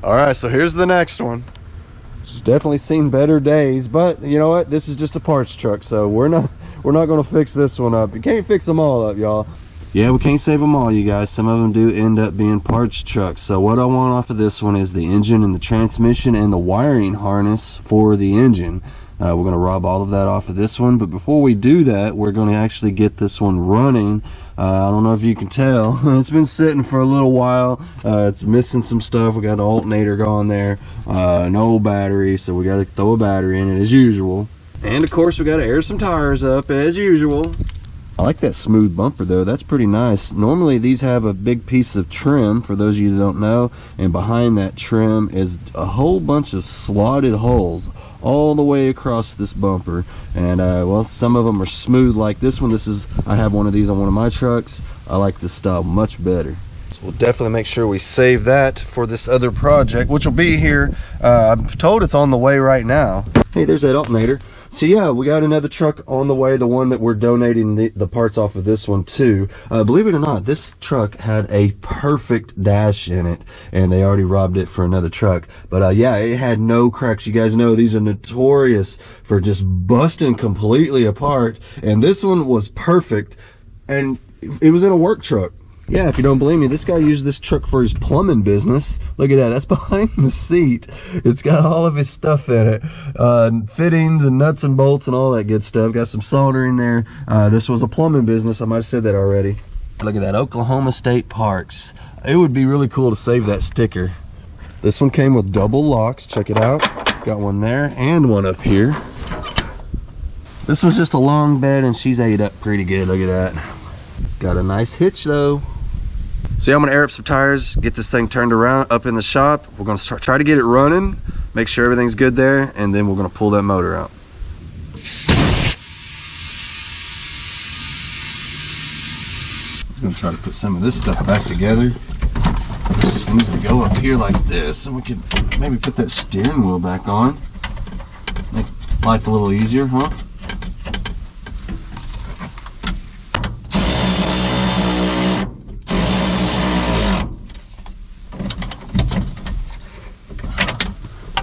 All right, so here's the next one. She's definitely seen better days, but you know what? This is just a parts truck, so we're not going to fix this one up. You can't fix them all up, y'all. Yeah, we can't save them all, you guys. Some of them do end up being parts trucks. So what I want off of this one is the engine and the transmission and the wiring harness for the engine. We're going to rob all of that off of this one, but before we do that, we're going to actually get this one running. I don't know if you can tell, it's been sitting for a little while. It's missing some stuff. We got an alternator going there, no battery, so we got to throw a battery in it as usual. And of course, we got to air some tires up as usual. I like that smooth bumper though, that's pretty nice. Normally these have a big piece of trim, for those of you that don't know, and behind that trim is a whole bunch of slotted holes all the way across this bumper. And well, some of them are smooth like this one. I have one of these on one of my trucks. I like this style much better. So we'll definitely make sure we save that for this other project, which will be here. I'm told it's on the way right now. Hey, there's that alternator. So yeah, we got another truck on the way, the one that we're donating the parts off of this one too. Believe it or not, this truck had a perfect dash in it, and they already robbed it for another truck. But yeah, it had no cracks. You guys know these are notorious for just busting completely apart, and this one was perfect, and it was in a work truck. Yeah, if you don't believe me, this guy used this truck for his plumbing business. Look at that, that's behind the seat. It's got all of his stuff in it. Fittings and nuts and bolts and all that good stuff. Got some soldering there. This was a plumbing business, I might have said that already. Look at that, Oklahoma State Parks. It would be really cool to save that sticker. This one came with double locks, check it out. Got one there and one up here. This was just a long bed and she's ate up pretty good, look at that. Got a nice hitch though. So yeah, I'm gonna air up some tires, get this thing turned around up in the shop. We're gonna try to get it running, make sure everything's good there, and then we're gonna pull that motor out. I'm gonna try to put some of this stuff back together. This just needs to go up here like this, and we can maybe put that steering wheel back on. Make life a little easier, huh?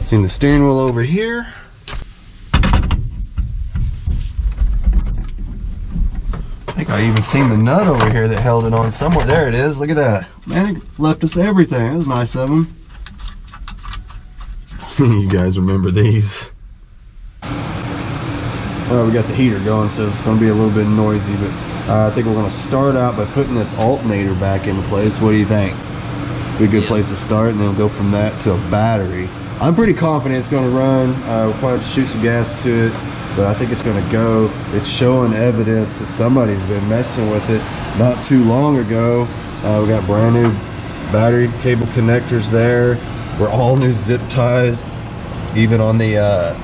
Seen the steering wheel over here. I think I even seen the nut over here that held it on somewhere. There it is, look at that. Man, it left us everything. That was nice of them. You guys remember these. Well, we got the heater going, so it's gonna be a little bit noisy, but I think we're gonna start out by putting this alternator back into place. What do you think? Be a good place to start, and then we'll go from that to a battery. I'm pretty confident it's going to run. We'll probably have to shoot some gas to it, but I think it's going to go. It's showing evidence that somebody's been messing with it not too long ago. We got brand new battery cable connectors there. We're all new zip ties, even on the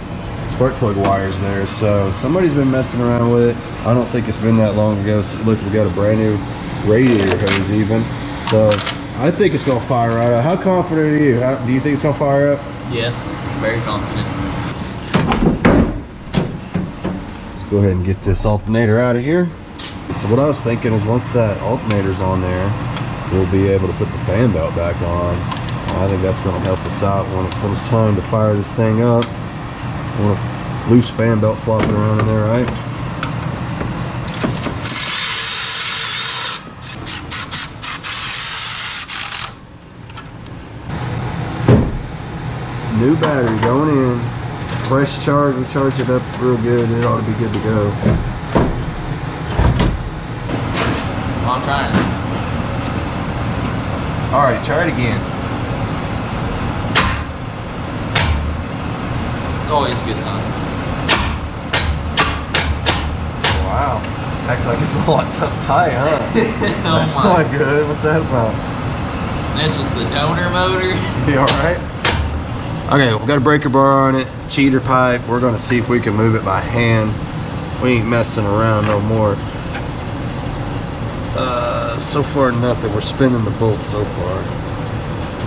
spark plug wires there. So somebody's been messing around with it. I don't think it's been that long ago. So look, we got a brand new radiator hose even. So I think it's going to fire right up. How confident are you? Do you think it's going to fire up? Yeah, very confident. Let's go ahead and get this alternator out of here. So what I was thinking is once that alternator's on there, we'll be able to put the fan belt back on. I think that's going to help us out when it comes time to fire this thing up. I want a loose fan belt flopping around in there, right? New battery going in, fresh charge. We charged it up real good. It ought to be good to go. Well, I'm trying. All right, try it again. It's always a good sign. Wow, act like it's a lot tight, huh? That's not good. What's that about? This was the donor motor. You all right? Okay, we got a breaker bar on it, cheater pipe. We're gonna see if we can move it by hand. We ain't messing around no more. So far nothing. We're spinning the bolt so far.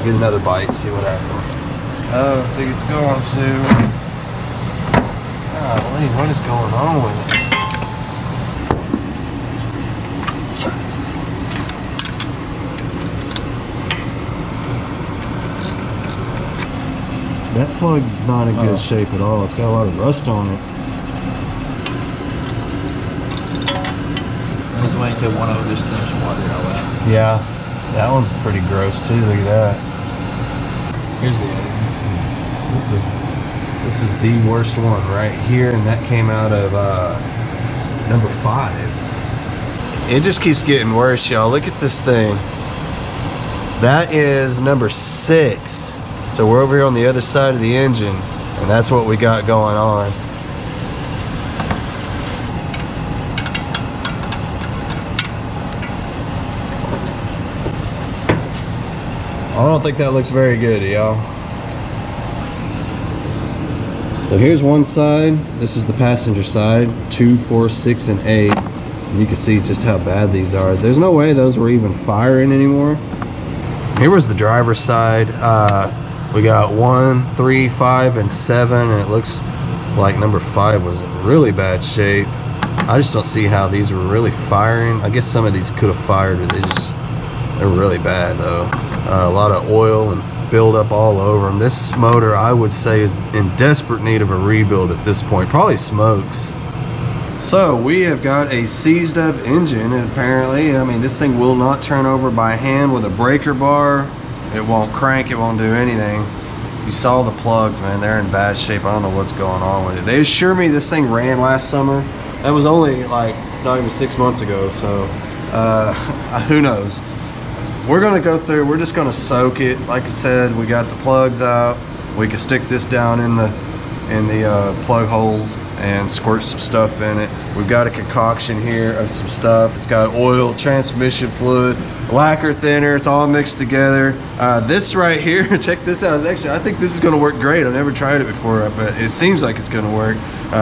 Get another bite, see what happens. I think it's going to. Golly, what is going on with it? That plug's not in good shape at all. It's got a lot of rust on it. I was waiting until one of them just dumps some water all out. Yeah, that one's pretty gross too. Look at that. Here's the other one. This is the worst one right here, and that came out of number 5. It just keeps getting worse, y'all. Look at this thing. That is number 6. So we're over here on the other side of the engine, and that's what we got going on. I don't think that looks very good, y'all. So here's one side. This is the passenger side. 2, 4, 6, and 8. And you can see just how bad these are. There's no way those were even firing anymore. Here was the driver's side. We got 1, 3, 5, and 7, and it looks like number 5 was in really bad shape. I just don't see how these were really firing. I guess some of these could have fired, but they're really bad though. A lot of oil and buildup all over them. This motor, I would say, is in desperate need of a rebuild at this point. Probably smokes. So we have got a seized up engine, and apparently, I mean, this thing will not turn over by hand with a breaker bar. It won't crank, it won't do anything. You saw the plugs, man, they're in bad shape. I don't know what's going on with it. They assure me this thing ran last summer. That was only like not even 6 months ago, so who knows. We're gonna go through, we're just gonna soak it. Like I said, we got the plugs out. We can stick this down in the plug holes and squirt some stuff in it. We've got a concoction here of some stuff. It's got oil, transmission fluid, lacquer thinner. It's all mixed together. This right here, check this out. Actually, I think this is gonna work great. I've never tried it before, but it seems like it's gonna work.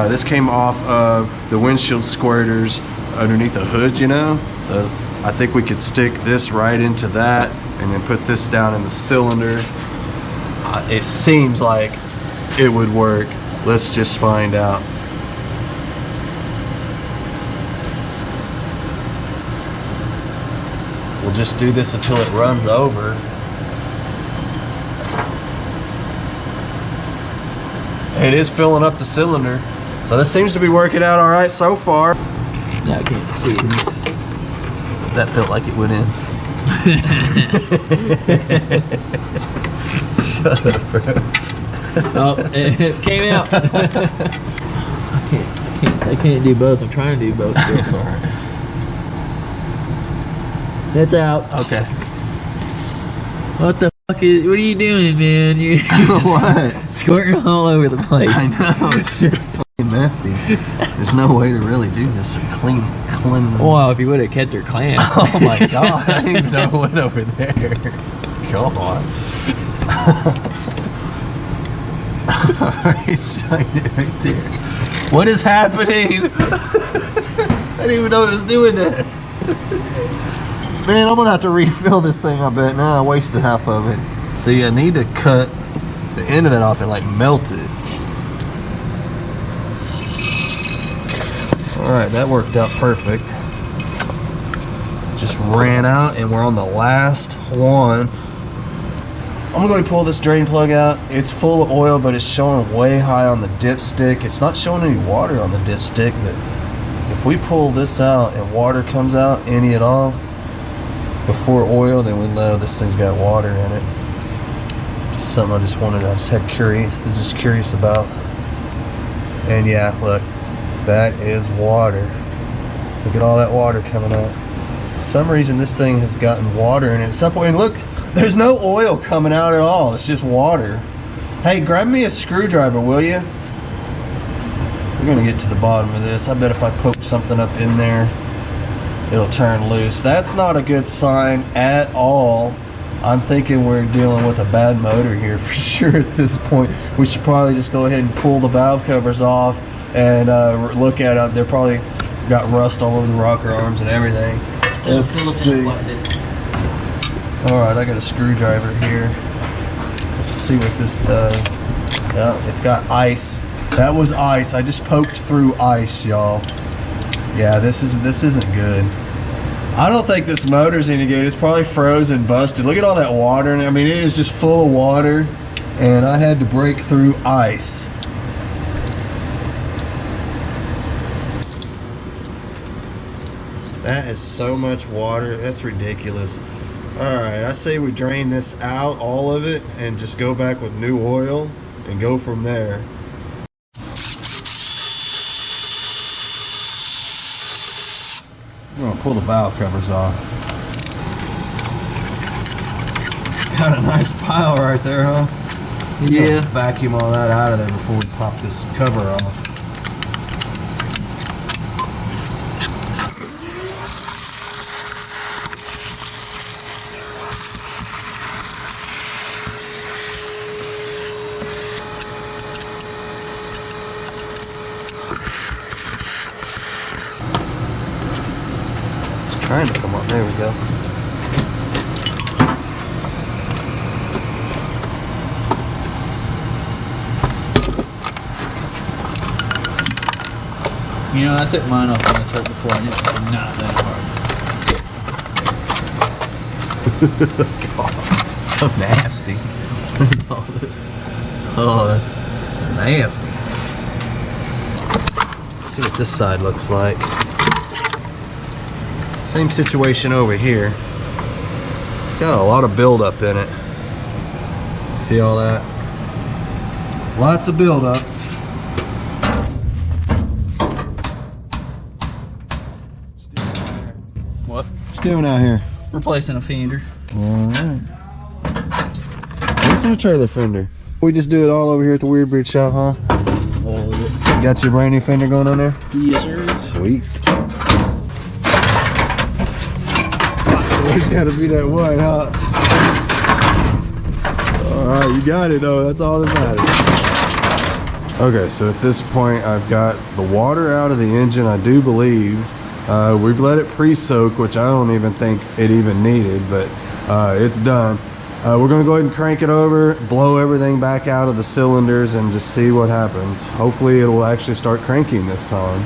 This came off of the windshield squirters underneath the hood, you know? So I think we could stick this right into that and then put this down in the cylinder. It seems like it would work. Let's just find out. We'll just do this until it runs over. It is filling up the cylinder. So this seems to be working out all right so far. Yeah, I can't see it. That felt like it went in. Shut up, bro. Oh, it came out. I can't do both. I'm trying to do both. It's out. Okay. What the fuck what are you doing, man? You What? squirting all over the place. I know. It's fucking messy. There's no way to really do this or clean. Well, if you would have kept your clamp. Oh my god! I didn't even know it went over there. Come on. He's shining it right there. What is happening? I didn't even know it was doing that. Man, I'm gonna have to refill this thing, I bet. Now I wasted half of it. See, I need to cut the end of that off and like melt it. Alright, that worked out perfect. Just ran out and we're on the last one. I'm gonna go pull this drain plug out. It's full of oil, but it's showing way high on the dipstick. It's not showing any water on the dipstick, but if we pull this out and water comes out, any at all, before oil, then we know this thing's got water in it. Just something I just curious about. And yeah, look, that is water. Look at all that water coming out. For some reason this thing has gotten water in it at some point. And look, there's no oil coming out at all. It's just water. Hey, grab me a screwdriver, will you? We're gonna get to the bottom of this. I bet if I poke something up in there, it'll turn loose. That's not a good sign at all. I'm thinking we're dealing with a bad motor here for sure at this point. We should probably just go ahead and pull the valve covers off and look at them. They're probably got rust all over the rocker arms and everything. Let's see. Alright, I got a screwdriver here. Let's see what this does. Yeah, it's got ice. That was ice. I just poked through ice, y'all. Yeah, this isn't good. I don't think this motor's any good. It's probably frozen, busted. Look at all that water. I mean, it is just full of water. and I had to break through ice. That is so much water. That's ridiculous. Alright, I say we drain this out, all of it, and just go back with new oil and go from there. I'm gonna pull the valve covers off. Got a nice pile right there, huh? Yeah. Vacuum all that out of there before we pop this cover off. Trying to come up. There we go. You know, I took mine off on the truck before and it was not that hard. God, so nasty. What is all this? Oh, that's nasty. Let's see what this side looks like. Same situation over here. It's got a lot of buildup in it. See all that? Lots of buildup. What? What you doing out here? Replacing a fender. Alright. What's in a trailer fender? We just do it all over here at the Weird Breed shop, huh? All of it. Got your brand new fender going on there? Yes, sir. Sweet. It's gotta be that white, huh? Alright, you got it though, that's all that matters. Okay, so at this point I've got the water out of the engine, I do believe. We've let it pre-soak, which I don't even think it even needed, but it's done. We're gonna go ahead and crank it over, blow everything back out of the cylinders and just see what happens. Hopefully it will actually start cranking this time.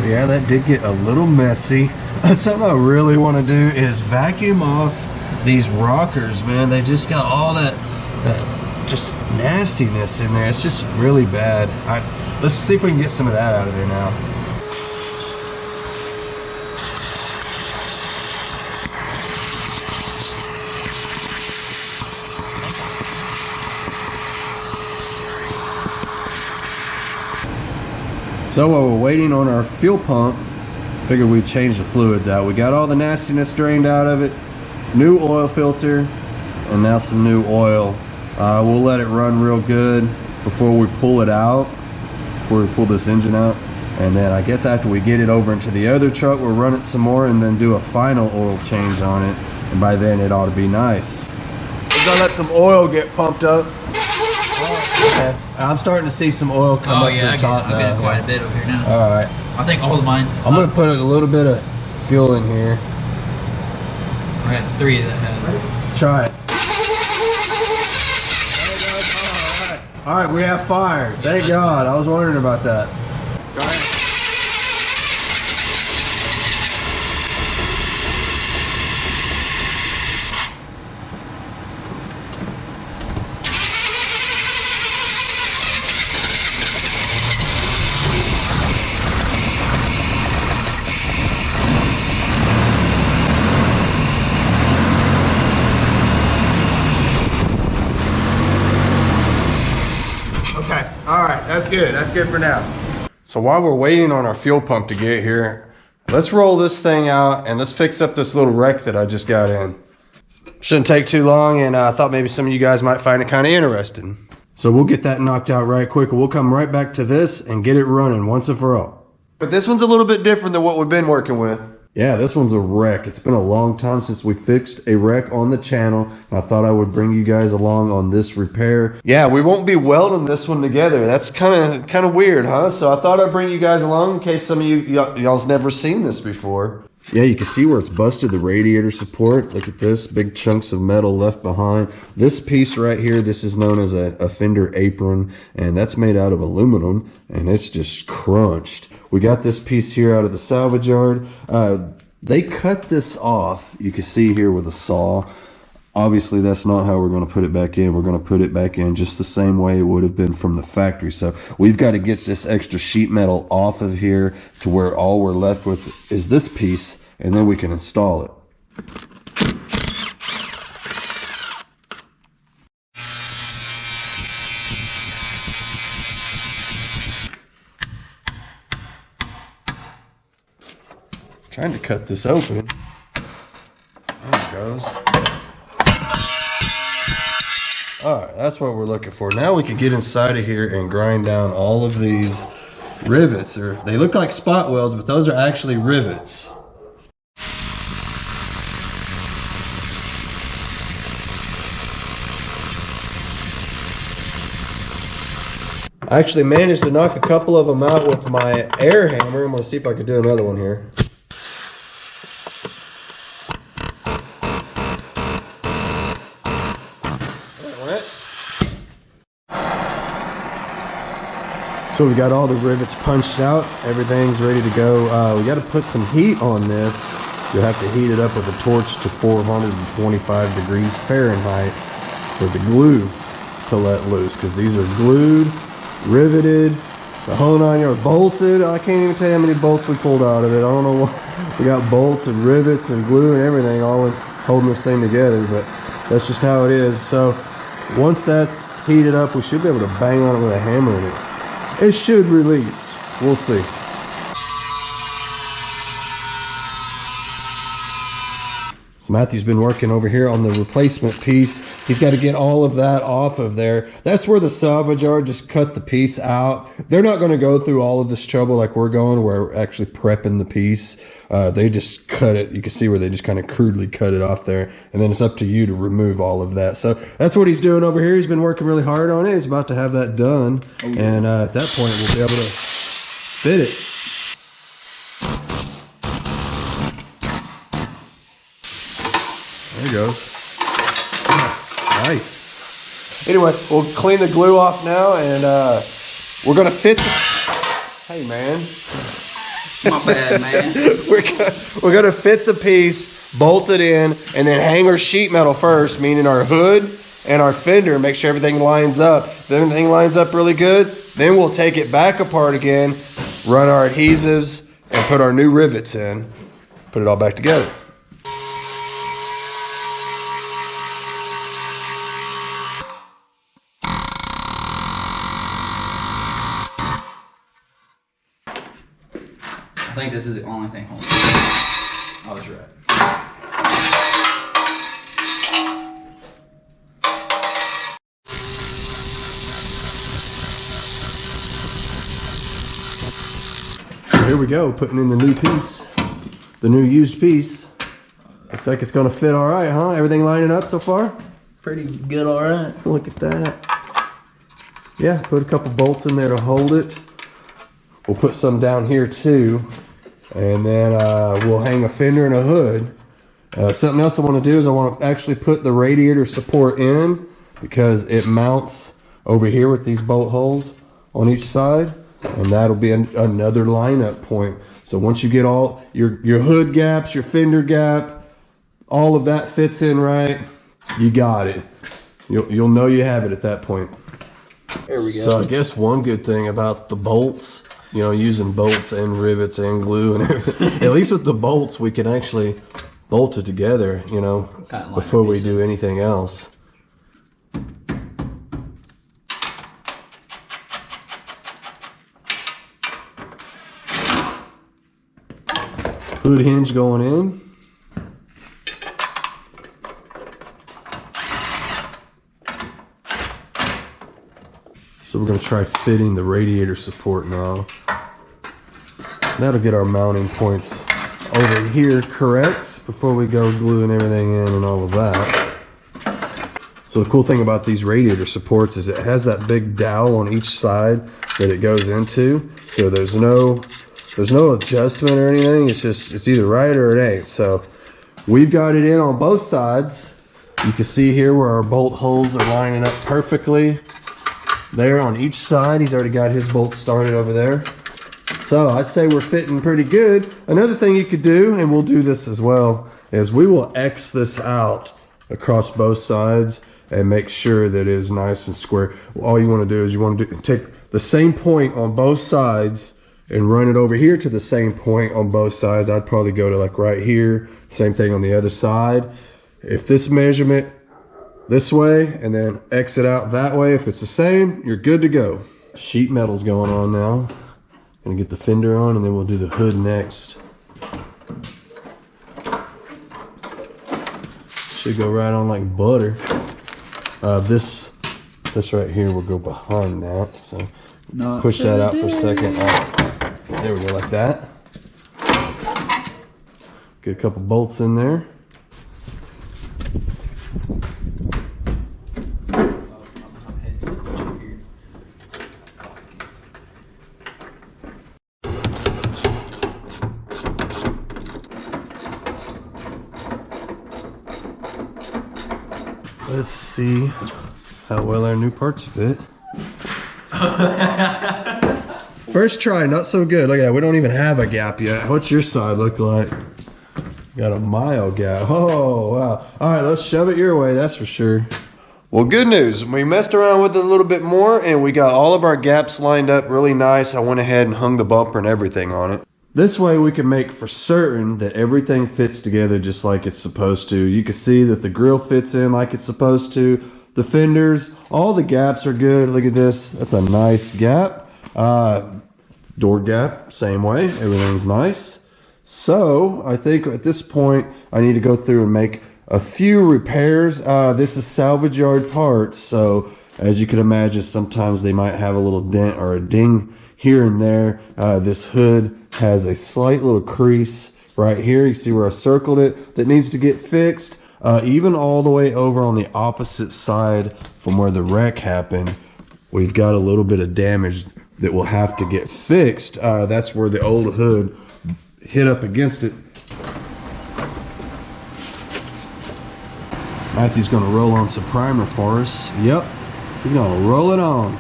Yeah, that did get a little messy. Something I really want to do is vacuum off these rockers, man. They just got all that just nastiness in there. It's just really bad. Let's see if we can get some of that out of there now. So while we're waiting on our fuel pump, figured we'd change the fluids out. We got all the nastiness drained out of it, new oil filter, and now some new oil. We'll let it run real good before we pull it out, before we pull this engine out. And then I guess after we get it over into the other truck, we'll run it some more and then do a final oil change on it. And by then it ought to be nice. We're gonna let some oil get pumped up. Okay. I'm starting to see some oil come up to the top now. I get quite a bit over here now. All right. I think all of mine. I'm gonna put a little bit of fuel in here. I got 3 that have. Try it. All right, we have fire. Thank God. I was wondering about that. That's good. That's good for now. So while we're waiting on our fuel pump to get here, let's roll this thing out and let's fix up this little wreck that I just got in. Shouldn't take too long, and I thought maybe some of you guys might find it kind of interesting. So we'll get that knocked out right quick, and we'll come right back to this and get it running once and for all. But this one's a little bit different than what we've been working with. Yeah, this one's a wreck. It's been a long time since we fixed a wreck on the channel. And I thought I would bring you guys along on this repair. Yeah, we won't be welding this one together. That's kind of weird, huh? So I thought I'd bring you guys along in case some of y'all's never seen this before. Yeah, you can see where it's busted, the radiator support. Look at this, big chunks of metal left behind. This piece right here, this is known as a fender apron, and that's made out of aluminum, and it's just crunched. We got this piece here out of the salvage yard. They cut this off, you can see here with a saw. Obviously, that's not how we're going to put it back in. We're going to put it back in just the same way it would have been from the factory. So we've got to get this extra sheet metal off of here to where all we're left with is this piece, and then we can install it. Trying to cut this open. There it goes. Alright, that's what we're looking for. Now we can get inside of here and grind down all of these rivets. They look like spot welds, but those are actually rivets. I actually managed to knock a couple of them out with my air hammer. I'm going to see if I can do another one here. So we got all the rivets punched out. Everything's ready to go. We got to put some heat on this. You'll have to heat it up with a torch to 425 degrees Fahrenheit for the glue to let loose, because these are glued, riveted, the whole 9 yards, bolted. I can't even tell you how many bolts we pulled out of it. I don't know what. We got bolts and rivets and glue and everything all holding this thing together, but that's just how it is. So once that's heated up, we should be able to bang on it with a hammer in it. It should release. We'll see. So Matthew's been working over here on the replacement piece. He's got to get all of that off of there. That's where the salvage yard just cut the piece out. They're not going to go through all of this trouble like we're going, where we're actually prepping the piece. They just cut it. You can see where they just kind of crudely cut it off there. And then it's up to you to remove all of that. So that's what he's doing over here. He's been working really hard on it. He's about to have that done. Oh, yeah. And at that point, we'll be able to fit it. There it goes. Nice. Anyway, we'll clean the glue off now, and we're going to fit the... Hey, man. My bad, man. We're gonna fit the piece, bolt it in, and then hang our sheet metal first, meaning our hood and our fender, make sure everything lines up. If everything lines up really good, then we'll take it back apart again, run our adhesives, and put our new rivets in, put it all back together. I think this is the only thing holding. I was right. So here we go, putting in the new piece, the new used piece. Looks like it's gonna fit all right, huh? Everything lining up so far? Pretty good, all right. Look at that. Yeah, put a couple bolts in there to hold it. We'll put some down here too. And then we'll hang a fender and a hood. Something else I want to do is I want to actually put the radiator support in, because it mounts over here with these bolt holes on each side, and that'll be another lineup point. So once you get all your hood gaps, your fender gap, all of that fits in right, you got it. You'll know you have it at that point. There we go. So I guess one good thing about the bolts, you know, using bolts and rivets and glue and everything, at least with the bolts, we can actually bolt it together, you know, before we do anything else. Hood hinge going in. So we're going to try fitting the radiator support now. That'll get our mounting points over here correct before we go gluing everything in and all of that. So the cool thing about these radiator supports is it has that big dowel on each side that it goes into. So there's no adjustment or anything. It's either right or it ain't. So we've got it in on both sides. You can see here where our bolt holes are lining up perfectly. There on each side, he's already got his bolts started over there. So I'd say we're fitting pretty good. Another thing you could do, and we'll do this as well, is we will X this out across both sides and make sure that it is nice and square. All you want to do is you want to take the same point on both sides and run it over here to the same point on both sides. I'd probably go to like right here, same thing on the other side. If this measurement this way and then exit out that way, if it's the same, you're good to go. Sheet metal's going on now. Gonna get the fender on and then we'll do the hood next. Should go right on like butter. This right here will go behind that, so push that out for a second. There we go, like that. Get a couple bolts in there. Let's see how well our new parts fit. First try, not so good. Look at that, we don't even have a gap yet. What's your side look like? Got a mile gap. Oh, wow. All right, let's shove it your way, that's for sure. Well, good news. We messed around with it a little bit more and we got all of our gaps lined up really nice. I went ahead and hung the bumper and everything on it. This way we can make for certain that everything fits together just like it's supposed to. You can see that the grill fits in like it's supposed to. The fenders, all the gaps are good. Look at this, that's a nice gap. Door gap, same way, everything's nice. So I think at this point I need to go through and make a few repairs. This is salvage yard parts, so as you can imagine, sometimes they might have a little dent or a ding here and there. This hood has a slight little crease right here. You see where I circled it that needs to get fixed. Even all the way over on the opposite side from where the wreck happened, we've got a little bit of damage that will have to get fixed. That's where the old hood hit up against it. Matthew's gonna roll on some primer for us. Yep, he's gonna roll it on.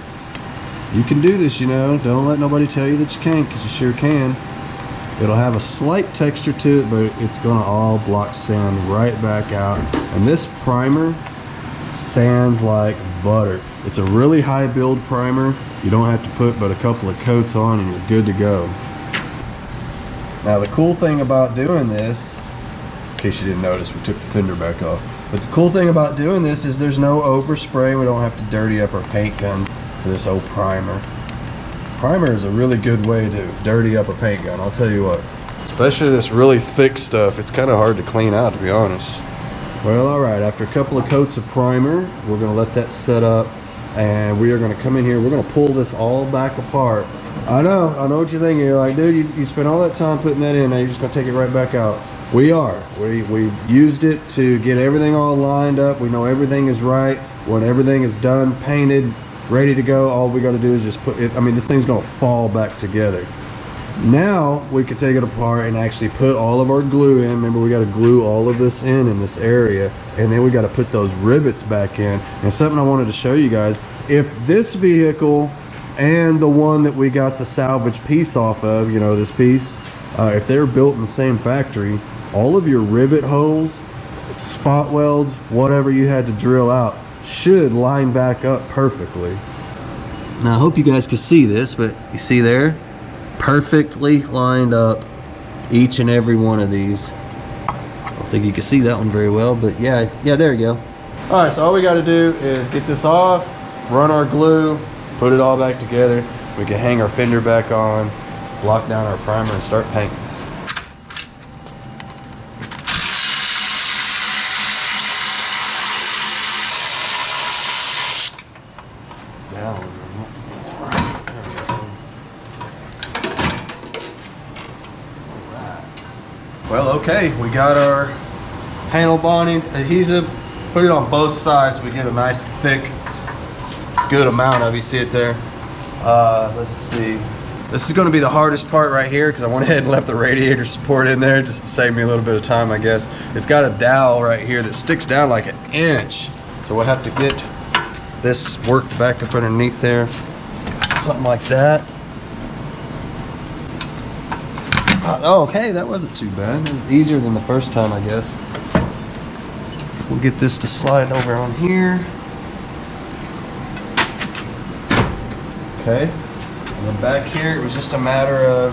You can do this, you know. Don't let nobody tell you that you can't, because you sure can. It'll have a slight texture to it, but it's gonna all block sand right back out. And this primer sands like butter. It's a really high build primer. You don't have to put but a couple of coats on and you're good to go. Now the cool thing about doing this, in case you didn't notice, we took the fender back off. But the cool thing about doing this is there's no overspray. We don't have to dirty up our paint gun for this old primer. Primer is a really good way to dirty up a paint gun, I'll tell you what. Especially this really thick stuff, it's kind of hard to clean out, to be honest. Well, all right, after a couple of coats of primer, we're gonna let that set up and we are gonna come in here, we're gonna pull this all back apart. I know what you're thinking. You're like, dude, you spent all that time putting that in, now you're just gonna take it right back out. We are. We used it to get everything all lined up. We know everything is right. When everything is done, painted, ready to go, all we got to do is just put it, I mean, this thing's going to fall back together. Now we could take it apart and actually put all of our glue in. Remember, we got to glue all of this in this area, and then we got to put those rivets back in. And something I wanted to show you guys, if this vehicle and the one that we got the salvage piece off of, you know, this piece, if they're built in the same factory, all of your rivet holes, spot welds, whatever you had to drill out should line back up perfectly. Now I hope you guys can see this, but you see there, perfectly lined up, each and every one of these. I don't think you can see that one very well, but yeah, there you go. All right, so all we got to do is get this off, run our glue, put it all back together. We can hang our fender back on, lock down our primer, and start painting. Well, okay, we got our panel bonding adhesive. Put it on both sides so we get a nice thick, good amount of. You see it there? Let's see. This is going to be the hardest part right here because I went ahead and left the radiator support in there just to save me a little bit of time, I guess. It's got a dowel right here that sticks down like an inch. So we'll have to get this worked back up underneath there. Something like that. Oh, okay, that wasn't too bad. It was easier than the first time, I guess. We'll get this to slide over on here. Okay. And then back here, it was just a matter of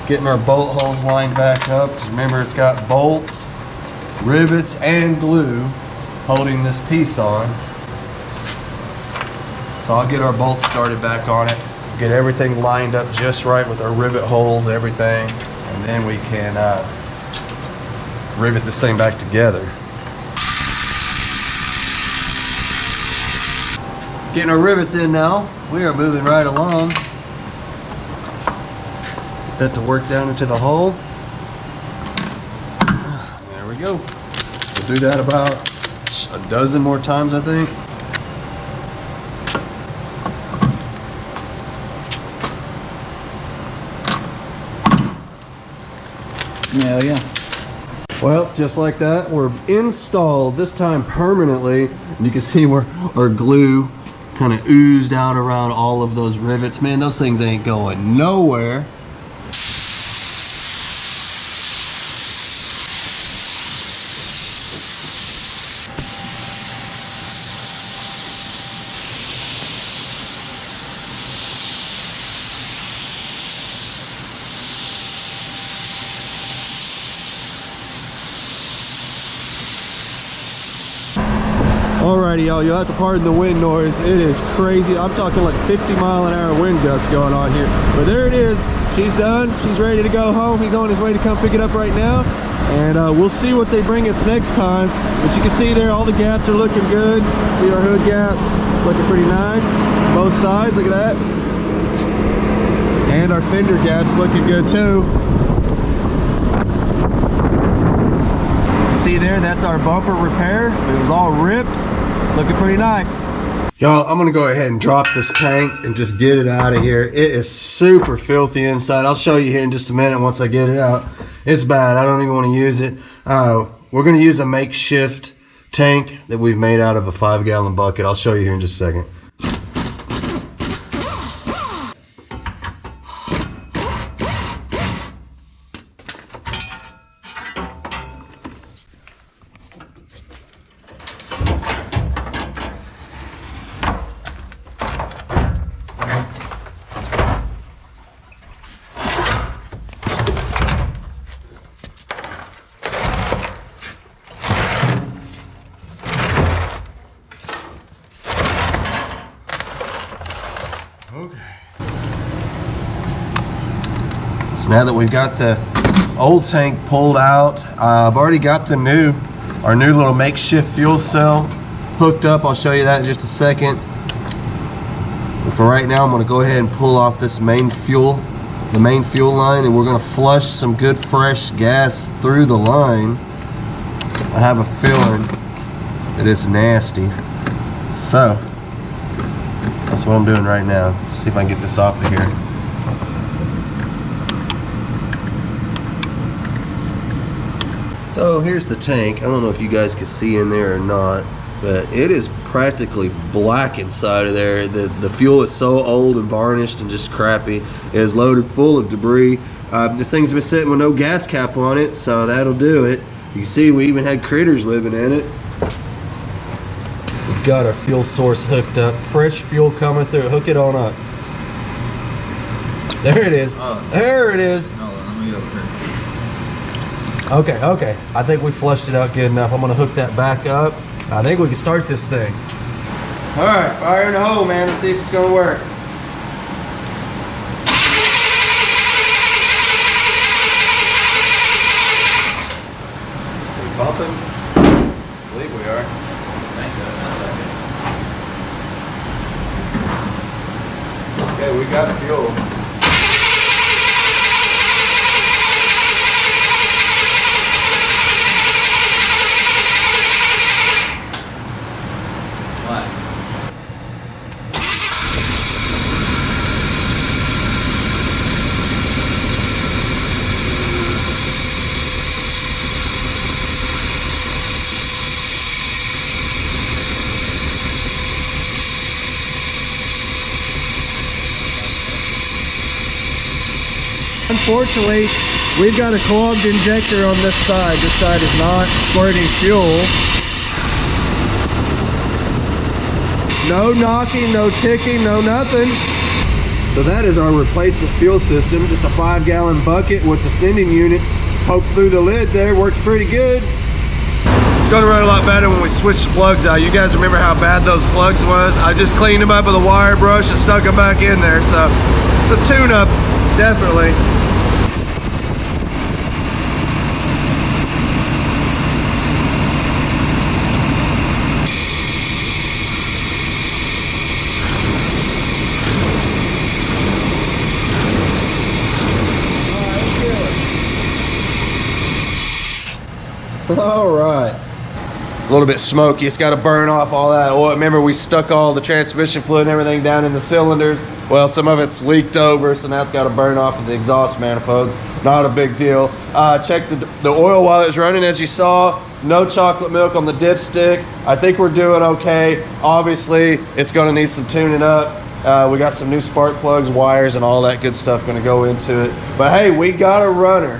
getting our bolt holes lined back up. Because remember, it's got bolts, rivets, and glue holding this piece on. So I'll get our bolts started back on it. Get everything lined up just right with our rivet holes, everything. And then we can rivet this thing back together. Getting our rivets in now. We are moving right along. Get that to work down into the hole. There we go. We'll do that about a dozen more times, I think. Hell yeah. Well, just like that, we're installed, this time permanently. And you can see where our glue kind of oozed out around all of those rivets. Man, those things ain't going nowhere. Alrighty, y'all, you'll have to pardon the wind noise. It is crazy. I'm talking like 50-mile-an-hour wind gusts going on here. But there it is. She's done. She's ready to go home. He's on his way to come pick it up right now. And we'll see what they bring us next time. But you can see there, all the gaps are looking good. See our hood gaps looking pretty nice. Both sides, look at that. And our fender gaps looking good too. See there, that's our bumper repair. It was all ripped, looking pretty nice. Y'all, I'm gonna go ahead and drop this tank and just get it out of here. It is super filthy inside. I'll show you here in just a minute once I get it out. It's bad, I don't even wanna use it. We're gonna use a makeshift tank that we've made out of a 5-gallon bucket. I'll show you here in just a second. So now that we've got the old tank pulled out, I've already got our new little makeshift fuel cell hooked up. I'll show you that in just a second. But for right now, I'm going to go ahead and pull off this the main fuel line, and we're going to flush some good fresh gas through the line. I have a feeling that it's nasty. So that's what I'm doing right now. See if I can get this off of here. So here's the tank. I don't know if you guys can see in there or not, but it is practically black inside of there. The fuel is so old and varnished and just crappy. It is loaded full of debris. This thing's been sitting with no gas cap on it, so that'll do it. You can see we even had critters living in it. We've got our fuel source hooked up. Fresh fuel coming through. Hook it on up. There it is. Oh. There it is. Hold on, let me go over here. Okay. I think we flushed it out good enough. I'm gonna hook that back up. I think we can start this thing. All right, fire in the hole, man. Let's see if it's gonna work. Are we pumping? I believe we are. Okay, we got fuel. Unfortunately, we've got a clogged injector on this side. This side is not squirting fuel. No knocking, no ticking, no nothing. So that is our replacement fuel system. Just a 5-gallon bucket with the sending unit poked through the lid there. Works pretty good. It's gonna run a lot better when we switch the plugs out. You guys remember how bad those plugs was? I just cleaned them up with a wire brush and stuck them back in there. So some tune-up, definitely. All right. It's a little bit smoky. It's got to burn off all that oil. Remember, we stuck all the transmission fluid and everything down in the cylinders. Well, some of it's leaked over, so now it's got to burn off of the exhaust manifolds. Not a big deal. Check the oil while it's running. As you saw, no chocolate milk on the dipstick. I think we're doing okay. Obviously, it's going to need some tuning up. We got some new spark plugs, wires, and all that good stuff going to go into it. But hey, we got a runner.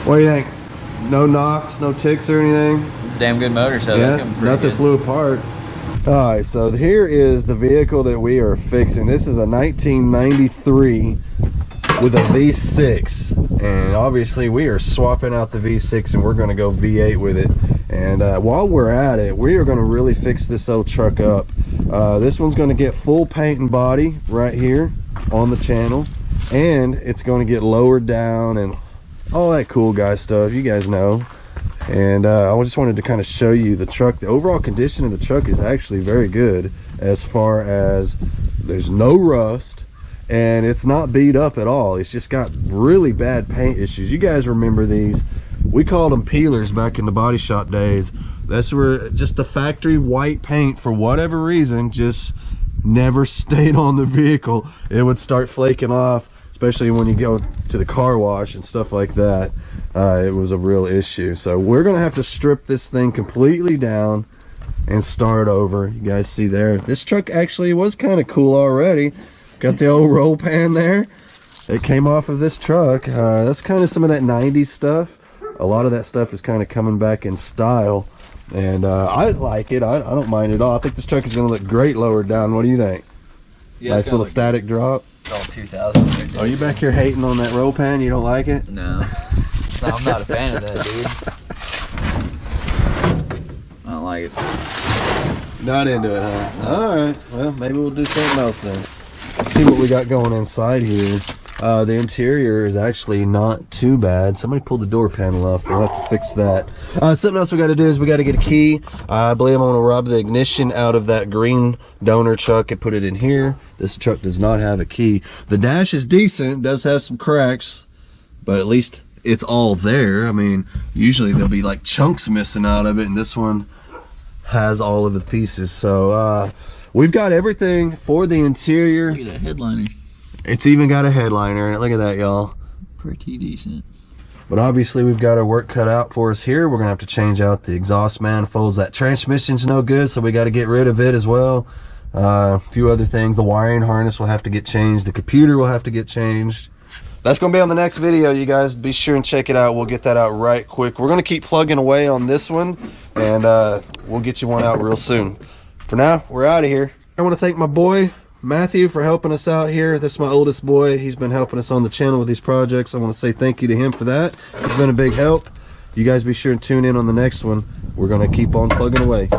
What do you think? No knocks, no ticks or anything? It's a damn good motor, so yeah, that's coming pretty nothing good. flew apart. All right, so here is the vehicle that we are fixing. This is a 1993 with a V6, and obviously we are swapping out the V6 and we're going to go V8 with it. And while we're at it, we are going to really fix this old truck up. This one's going to get full paint and body right here on the channel, and it's going to get lowered down and all that cool guy stuff, you guys know. And I just wanted to kind of show you the truck. The overall condition of the truck is actually very good, as far as there's no rust and it's not beat up at all. It's just got really bad paint issues. You guys remember these? We called them peelers back in the body shop days. That's where just the factory white paint, for whatever reason, just never stayed on the vehicle. It would start flaking off, especially when you go to the car wash and stuff like that. It was a real issue. So we're gonna have to strip this thing completely down and start over. You guys see there, this truck actually was kind of cool already. Got the old roll pan there. It came off of this truck. That's kind of some of that 90s stuff. A lot of that stuff is kind of coming back in style, and I like it. I don't mind it at all. I think this truck is gonna look great lowered down. What do you think? Yeah, nice little static drop. All 2000. Are you back here hating on that roll pan? You don't like it? No. I'm not a fan of that, dude. I don't like it. Not into it, huh? Alright, well, maybe we'll do something else then. Let's see what we got going inside here. The interior is actually not too bad. Somebody pulled the door panel off. We'll have to fix that. Something else we got to do is we got to get a key. I believe I'm going to rob the ignition out of that green donor truck and put it in here. This truck does not have a key. The dash is decent. It does have some cracks, but at least it's all there. I mean, usually there'll be like chunks missing out of it, and this one has all of the pieces. So we've got everything for the interior. Look at that headliner. It's even got a headliner in it. Look at that, y'all. Pretty decent. But obviously we've got our work cut out for us here. We're gonna have to change out the exhaust manifolds. That transmission's no good, so we got to get rid of it as well. A few other things. The wiring harness will have to get changed. The computer will have to get changed. That's gonna be on the next video, you guys. Be sure and check it out. We'll get that out right quick. We're gonna keep plugging away on this one, and we'll get you one out real soon. For now, we're out of here. I want to thank my boy Matthew for helping us out here. This is my oldest boy. He's been helping us on the channel with these projects. I want to say thank you to him for that. He's been a big help. You guys be sure and tune in on the next one. We're gonna keep on plugging away.